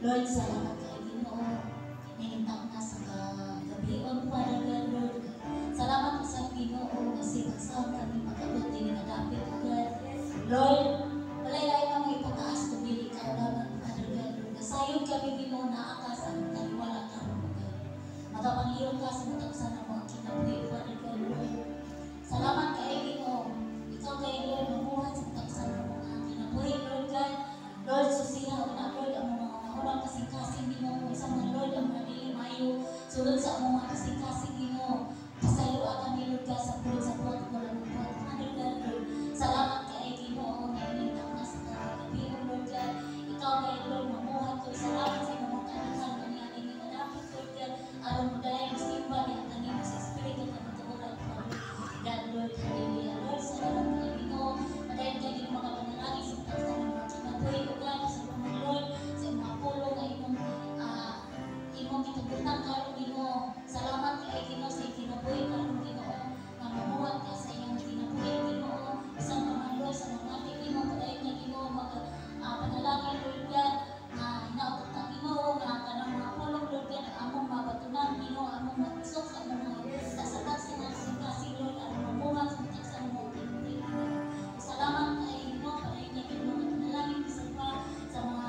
Lord, salamat kay Ginoo. Hinintang na sa gabion para God, Lord. Salamat sa Ginoo kasi kasama kami mag-abot din kadapit God. Lord, walay na mo ipataas kung dili ka ulaman Father God. Kasayod kami Ginoo na akas ang taliwala ka mo God. Magapanghirap ka sa matagsan na mga kinabuhi Father God, Lord. Salamat kay Ginoo. Ikaw kay Lord, mabuhat sa matagsan na mga kinabuhi Lord God. Lord, susiyaw na Lord ang mga orang kasing-kasing Ginoo, isang mga Lord ang madili mayo sulod sa mga kasing-kasing Ginoo. Pasayo kami Lord ka sa pulot sa puwat walang puwat. Father God, Lord, salamat kay Ginoo na inintang na sa gabion Lord God. Ikaw kay Lord mamuhat ko. Salamat sa mga kanakan na niya ini madapit Lord God. Aron mo dahil simba niya tanim sa Espiritu na matuguran Father God, Lord. Hallelujah. Lord, salamat kay Ginoo. Madahil kayo mga panalangin sa pagkakasama ng mga kinabuhi ko God sa mga Lord. Pulong na imong kitabutan karon Ginoo. Salamat kay Ginoo sa kinabuhi karon Ginoo. Na mamuhat ka sa iyong kinabuhi Ginoo. Isang pamalo sa mga Ginoo padayon nga Ginoo panalangin Lord God. Hinaot ta Ginoo nga kanang mga pulong Lord God among mabatunan Ginoo among magsok sa mga sasabat sa mga kasing Lord among mamuhat sa mga kinabuhi Ginoo. Salamat kay Ginoo padayon nga Ginoo panalangin bisan pa sa mga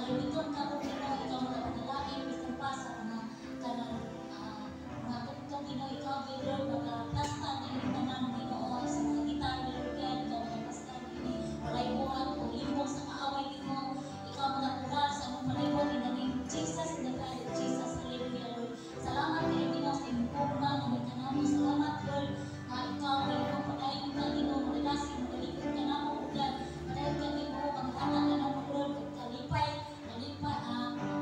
alibiton ka po Ginoo, ikaw mga panalangin, bisan pa sa mga tugtog Ginoo, ikaw Lord, magpasta na yung tanan Ginoo, sa mga gitar Lord God, ikaw magpasta Ginoo, malaybuhan o limbong sa kaaway Ginoo, ikaw magpular sa mga malaybuhan in the name of Jesus, in the blood of Jesus, hallelujah Lord. Salamat kayo Ginoo sa imong pugna, na kanamo, salamat Lord, ikaw Ginoo, padayon ka Ginoo, magalasin, magalikod ka namo, God, padayon ka Ginoo, panghanan ka namo Lord, kalipay,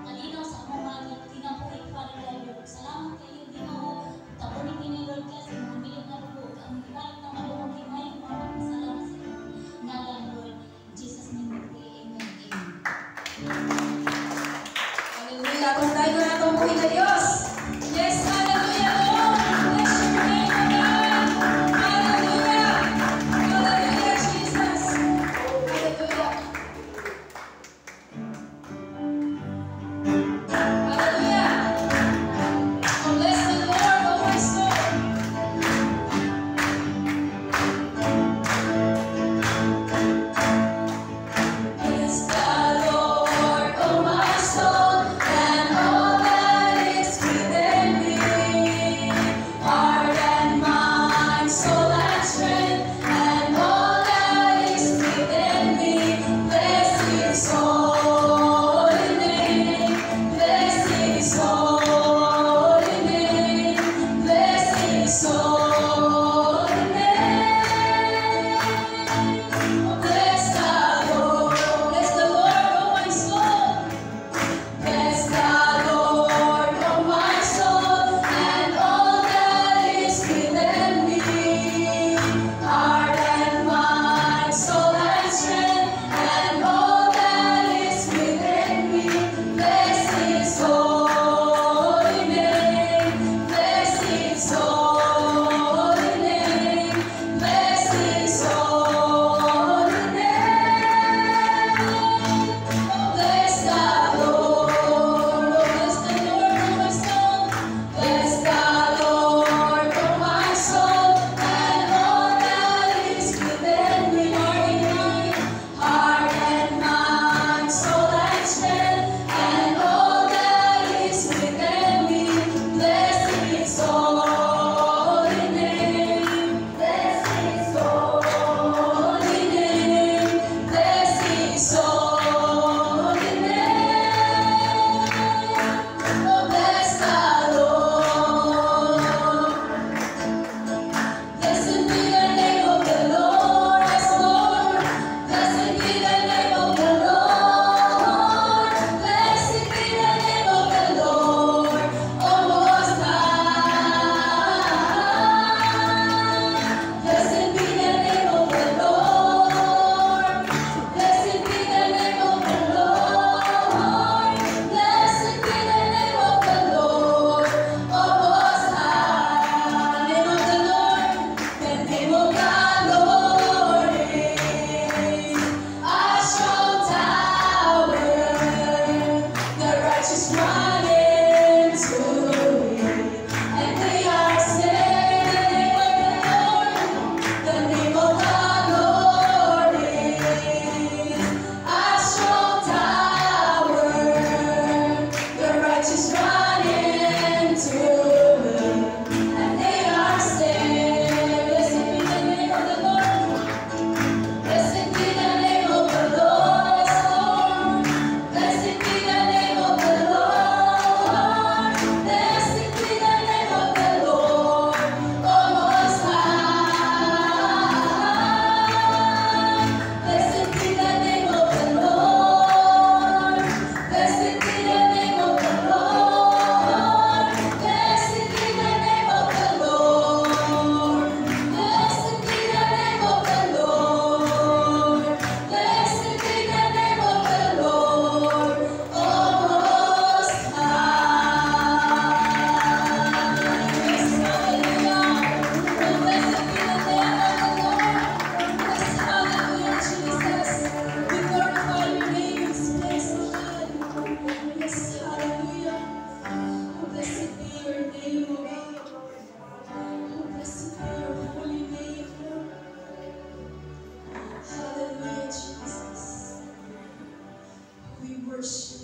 kalinaw sa mga kinabuhi Father God. Salamat kayo Ginoo. Tapunin kini Lord kasi mga milit na lubog. Ang ibalik na malubog himay, mga magpasalamat sa iyo. Ngalan Lord, in Jesus name we pray. Amen. Hallelujah. Kung tayo na itong buhay na Diyos. Yes, hallelujah Lord. Bless your name, God. Hallelujah. Hallelujah, Jesus. Hallelujah. Bless the Lord, oh my soul, and all that is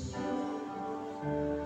worship you.